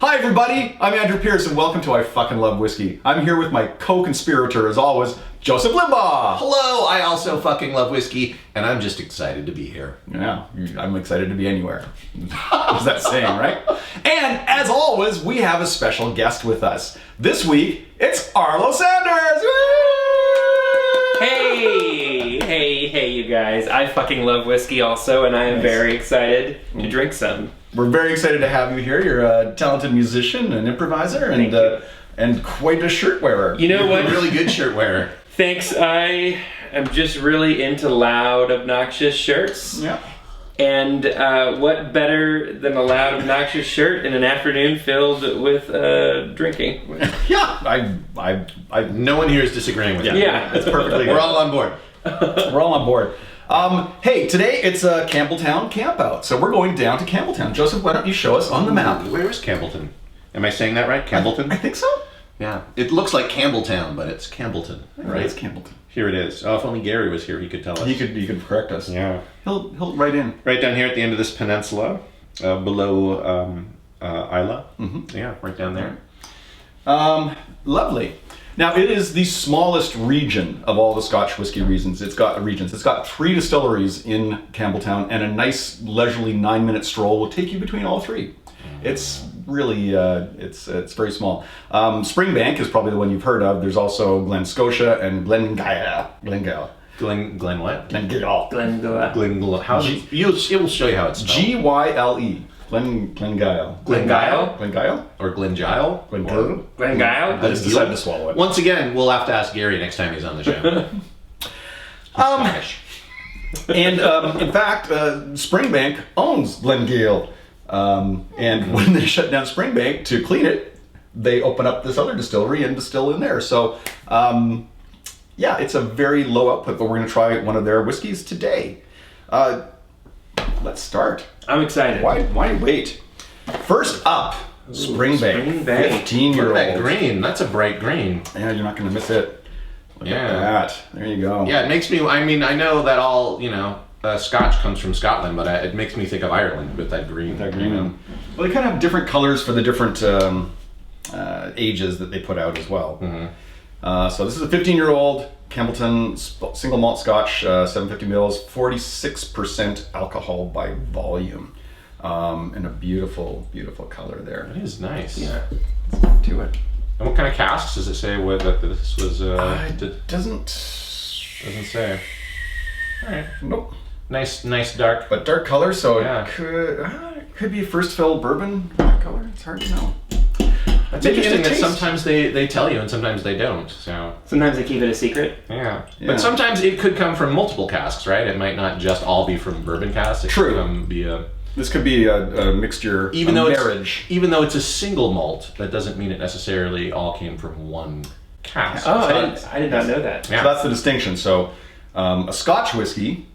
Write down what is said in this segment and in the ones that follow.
Hi everybody, I'm Andrew Pierce and welcome to I Fucking Love Whiskey. I'm here with my co-conspirator as always, Joseph Limbaugh. Hello, I also fucking love whiskey, and I'm just excited to be here. Yeah, I'm excited to be anywhere. Is that saying, right? And as always, we have a special guest with us. This week, it's Arlo Sanders! Woo! Hey, you guys. I fucking love whiskey also, and I am very excited to drink some. We're very excited to have you here. You're a talented musician, an improviser, and quite a shirt wearer. You know what? A really good shirt wearer. Thanks. I am just really into loud, obnoxious shirts. Yeah. And what better than a loud, obnoxious shirt in an afternoon filled with drinking? Yeah. No one here is disagreeing with you. Yeah. That's perfectly We're all on board. We're all on board. Hey, today it's a Campbeltown Campout, so we're going down to Campbelltown. Joseph, why don't you show us on the map? Where is Campbellton? Am I saying that right? Campbellton? I think so. Yeah. It looks like Campbelltown, but it's Campbellton, right? It's Campbellton. Here it is. Oh, if only Gary was here, he could tell us. He could correct us. Yeah. He'll write in. Right down here at the end of this peninsula, below Isla. Mm-hmm. Yeah, right down there. Lovely. Now, it is the smallest region of all the Scotch whiskey regions. It's got 3 distilleries in Campbelltown, and a nice leisurely 9-minute stroll will take you between all 3. It's really, it's very small. Springbank is probably the one you've heard of. There's also Glen Scotia and Glengyle. Glen what? Glengyle. Glengyle. How's it? It will show you how it's spelled. G-Y-L-E. Glengyle. Glengyle? Glengyle? Or Glengyle? Glengyle? Glengyle? I just decided to swallow it. Once again, we'll have to ask Gary next time he's on the show. Scottish. And in fact, Springbank owns Glengyle. And when they shut down Springbank to clean it, they open up this other distillery and distill in there. So, yeah, it's a very low output, but we're going to try one of their whiskeys today. Let's start. I'm excited. Why wait? First up, Springbank 15yo. Look at that green. That's a bright green. Yeah, you're not going to miss it. Look Yeah. at that. There you go. Yeah, it makes me, I mean, I know that all, Scotch comes from Scotland, but it makes me think of Ireland with that green. Well, they kind of have different colors for the different ages that they put out as well. Mm-hmm. So this is a 15-year-old Campbelltown single malt Scotch, 750 mils, 46% alcohol by volume, and a beautiful, beautiful color there. It is nice. Yeah, let's do it. And what kind of casks does it say that this was? It doesn't say. All right. Nope. Nice dark. But dark color, so Yeah. it could be first fill bourbon color. It's hard to know. It's interesting that sometimes they tell you and sometimes they don't. So Sometimes they keep it a secret. yeah. Yeah. But sometimes it could come from multiple casks, right? It might not just all be from bourbon casks. It True. Could be a This could be a mixture, even a though marriage. even though it's a single malt, that doesn't mean it necessarily all came from one cask. Oh, I did not know that. Yeah. So that's the distinction. So a Scotch whiskey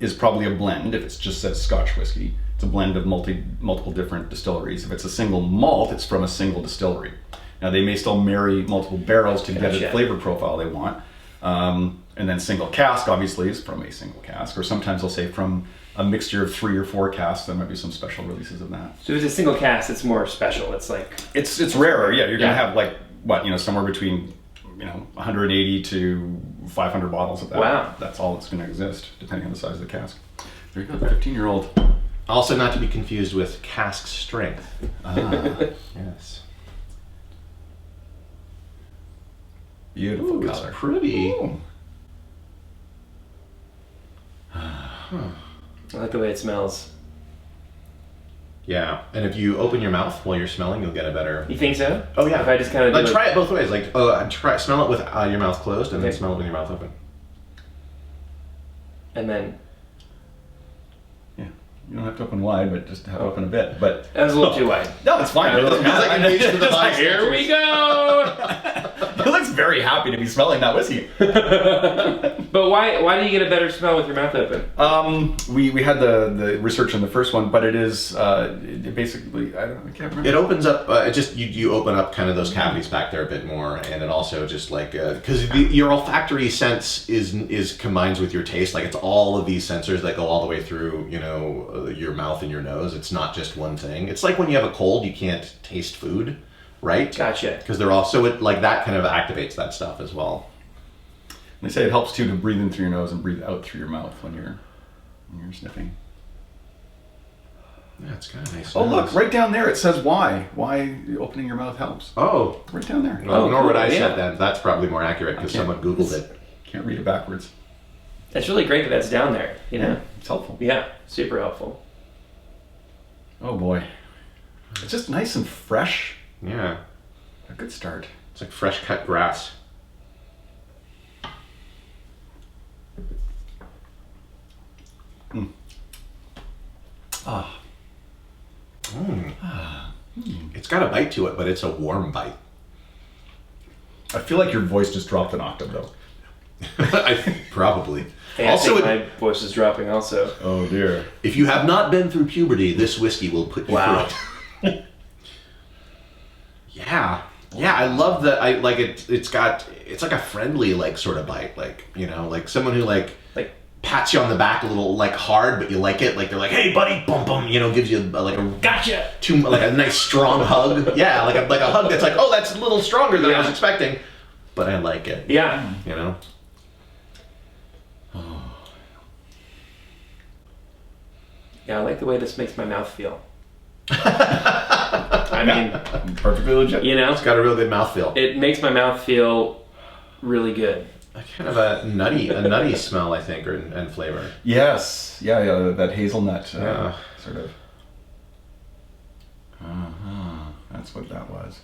is probably a blend. If it's just says Scotch whiskey, it's a blend of multiple different distilleries. If it's a single malt, it's from a single distillery. Now they may still marry multiple barrels to get a flavor profile they want. And then single cask obviously is from a single cask, or sometimes they'll say from a mixture of 3 or 4 casks. There might be some special releases of that. So if it's a single cast, it's more special. It's like... It's rarer, yeah. You're gonna have like somewhere between 180 to 500 bottles of that. Wow. That's all that's gonna exist, depending on the size of the cask. There you go, the 15-year-old. Also not to be confused with cask strength. Yes. Beautiful Ooh, color. it's pretty. Ooh. I like the way it smells. Yeah, and if you open your mouth while you're smelling, you'll get a better. You think so? Oh yeah. If I just kind of like try it both ways. Like smell it with your mouth closed, and then Okay. smell it with your mouth open. And then... Yeah, you don't have to open wide, but just have to open a bit. But That was a little too wide. no, it's fine. It doesn't matter. Like an age to the Here we go! It looks very happy to be smelling that whiskey. But why do you get a better smell with your mouth open? We had the research on the first one, but it is it basically I can't remember. It opens up. It just you open up kind of those cavities back there a bit more, and it also just like because your olfactory sense is combines with your taste. Like it's all of these sensors that go all the way through, your mouth and your nose. It's not just one thing. It's like when you have a cold, you can't taste food, right? Gotcha. Because they're all so it like that kind of activates that stuff as well. They say it helps too to breathe in through your nose and breathe out through your mouth when you're sniffing. Yeah, it's kind of nice. Oh, look, right down there it says why opening your mouth helps. Oh, right down there. Well, nor cool. would I said that. That's probably more accurate because someone Googled it. Can't read it backwards. It's really great that that's down there. It's helpful. Yeah, super helpful. Oh boy, it's just nice and fresh. Yeah, A good start. it's like fresh cut grass. Ah. It's got a bite to it, but it's a warm bite. I feel like your voice just dropped an octave though. Probably. Hey, Also, I think my voice is dropping also. Oh dear. if you have not been through puberty, this whiskey will put you Wow. through it. Yeah, I love that. I like it. It's like a friendly like sort of bite, like like someone who like pats you on the back a little like hard, but you like it. Like they're like, hey buddy, bum bum, gives you like a Gotcha. like a nice strong hug. Yeah, like a hug that's like, oh, that's a little stronger than I was expecting, but I like it. Yeah. Yeah, I like the way this makes my mouth feel. I mean, Perfectly legit. It's got a real good mouthfeel. it makes my mouth feel really good. Kind of a nutty smell, I think, and flavor. Yes. Yeah. That hazelnut Yeah. sort of. That's what that was.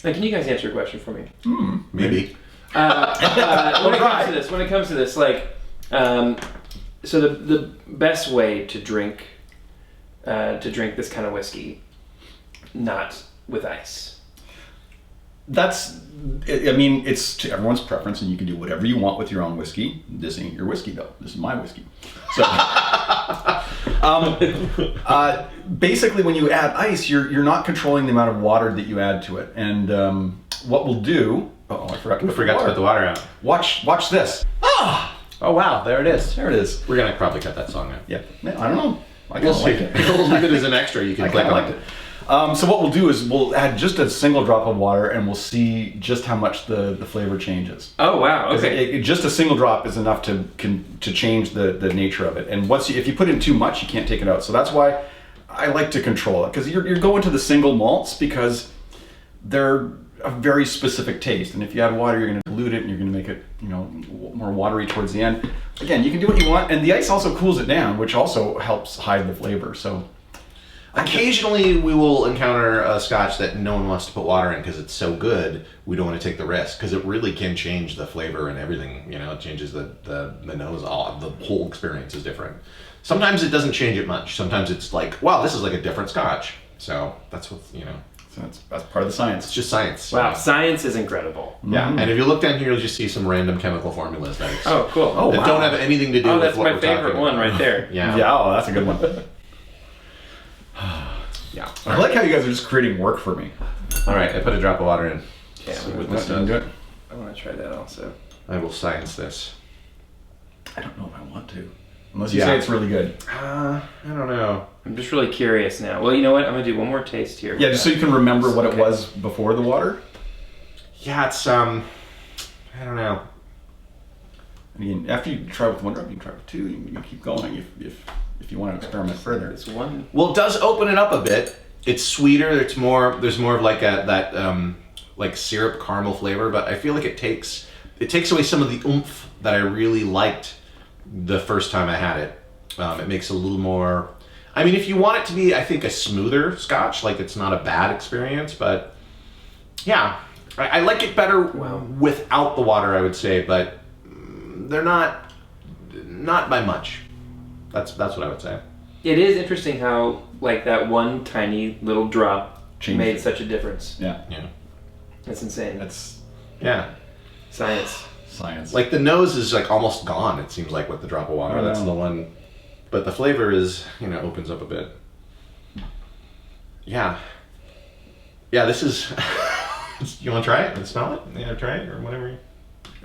Now, can you guys answer a question for me? Maybe. When it comes to this, like, so the best way to drink this kind of whiskey, not with ice. It's to everyone's preference, and you can do whatever you want with your own whiskey. This ain't your whiskey, though. This is my whiskey. So, basically, when you add ice, you're not controlling the amount of water that you add to it. And what we'll do? Oh, I forgot to put the water out. Watch this. Oh wow, there it is. There it is. We're gonna probably cut that song out. Yeah. I don't know. I We'll kind of see. like it. We'll leave it as an extra. You can I click kind of on liked it. So what we'll do is we'll add just a single drop of water, and we'll see just how much the flavor changes. Oh wow! Okay. Just a single drop is enough to change the nature of it. And if you put in too much, you can't take it out. So that's why I like to control it, because you're going to the single malts because they're a very specific taste. And if you add water, you're going to dilute it, and you're going to make it more watery towards the end. Again, you can do what you want, and the ice also cools it down, which also helps hide the flavor. So. Occasionally, we will encounter a scotch that no one wants to put water in because it's so good. We don't want to take the risk because it really can change the flavor and everything. It changes the nose. The whole experience is different. Sometimes it doesn't change it much. Sometimes it's like, wow, this is like a different scotch. So that's what So that's part of the science. It's just science. Wow, science is incredible. Yeah, and if you look down here, you'll just see some random chemical formulas that Oh, cool. that don't have anything to do Oh, with that's what my we're talking favorite one about. right there. Yeah. Yeah, oh, that's a good one. Yeah. I like how you guys are just creating work for me. All right, I put a drop of water in. Yeah, See I'm what gonna- this You can do does. it. I want to try that also. I will science this. I don't know if I want to. Unless you say it's really good. I don't know. I'm just really curious now. Well, you know what? I'm gonna do one more taste here. Yeah, just so you can remember what it was before the water. Yeah, it's I don't know. I mean, after you try with one drop, you can try with two. You can keep going if you want to experiment further. This one. Well, it does open it up a bit. It's sweeter. There's more of like like syrup caramel flavor, but I feel like it takes away some of the oomph that I really liked the first time I had it. It makes it a little more. I mean, if you want it to be, I think, a smoother scotch, like it's not a bad experience, but yeah, I like it better without the water, I would say, but they're not by much. That's what I would say. It is interesting how like that one tiny little drop changed made it. such a difference. Yeah. Yeah. That's insane. That's Yeah. Science. science. Like the nose is like almost gone. It seems like with the drop of water. I That's know. the one. But the flavor is, opens up a bit. Yeah. Yeah. This is. You want to try it and smell it? Yeah, try it or whatever.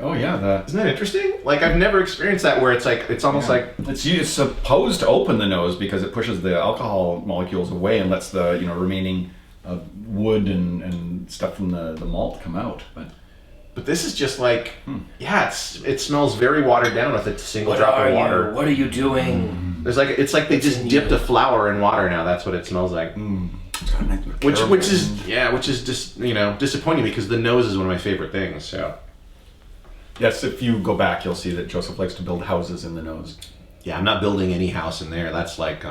Oh yeah, Isn't that interesting? Like I've never experienced that where it's like it's almost like it's supposed to open the nose because it pushes the alcohol molecules away and lets the remaining wood and stuff from the malt come out. But this is just like it smells very watered down with a single drop of water. What are you doing? There's it's like they just dipped a flower in water now. That's what it smells like. Which is just disappointing because the nose is one of my favorite things. So Yes, if you go back, you'll see that Joseph likes to build houses in the nose. yeah, I'm not building any house in there. That's like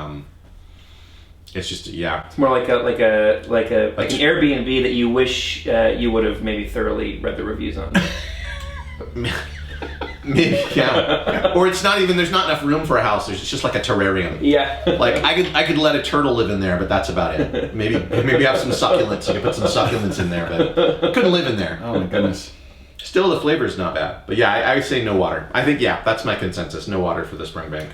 it's just It's more like an Airbnb that you wish you would have maybe thoroughly read the reviews on. maybe yeah. Or it's not even there's not enough room for a house. It's just like a terrarium. Yeah. Like I could let a turtle live in there, but that's about it. Maybe have some succulents. You could put some succulents in there, but couldn't live in there. Oh my goodness. Still, the flavor is not bad. But yeah, I say no water. I think that's my consensus. No water for the Springbank.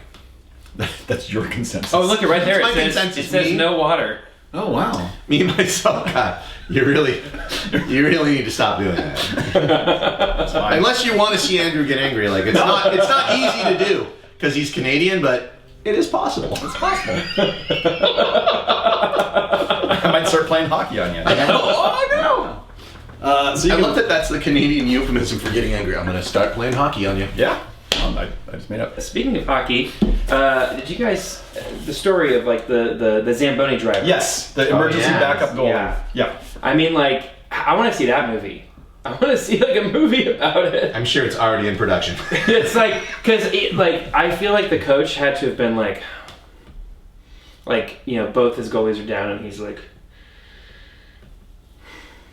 That's your consensus. Oh, look, right there. That's my It consensus, says me. no water. Oh wow. Me and myself, God, you really need to stop doing that. That's fine. Unless you want to see Andrew get angry, like it's not easy to do because he's Canadian, but it is possible. It's possible. I might start playing hockey on you. Oh no! So you I can- love that that's the Canadian euphemism for getting angry. I'm going to start playing hockey on you. Yeah. I just made up. Speaking of hockey, did you guys the story of like the Zamboni driver? Yes, the emergency yeah. backup goal. Yeah. Yeah. I mean, like, I want to see that movie. I want to see like a movie about it. I'm sure it's already in production. It's like because I feel like the coach had to have been like both his goalies are down and he's like,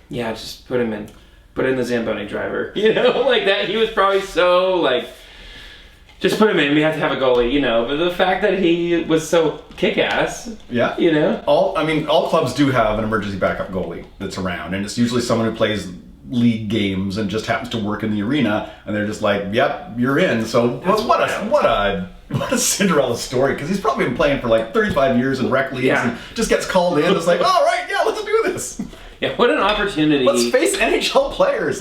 yeah, just put in the Zamboni driver, like that. He was probably so like, just put him in. We have to have a goalie, But the fact that he was so kick-ass, Yeah. All clubs do have an emergency backup goalie that's around, and it's usually someone who plays league games and just happens to work in the arena, and they're just like, "Yep, you're in." So what a Cinderella story, because he's probably been playing for like 35 years in rec leagues and just gets called in. It's like, all right, yeah, let's do this. Yeah, what an opportunity. Let's face NHL players.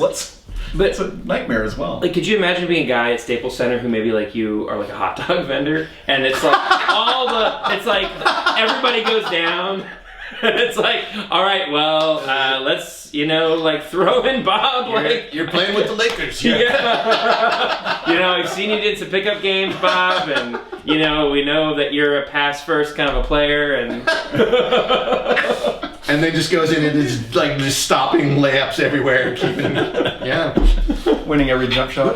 But it's a nightmare as well. like, could you imagine being a guy at Staples Center who maybe like you are like a hot dog vendor, and it's like everybody goes down. It's like, all right, well, let's throw in Bob. You're playing with the Lakers. Yeah. I've seen you did some pickup games, Bob, and we know that you're a pass first kind of a player, and And then just goes in and is like just stopping layups everywhere, keeping winning every jump shot.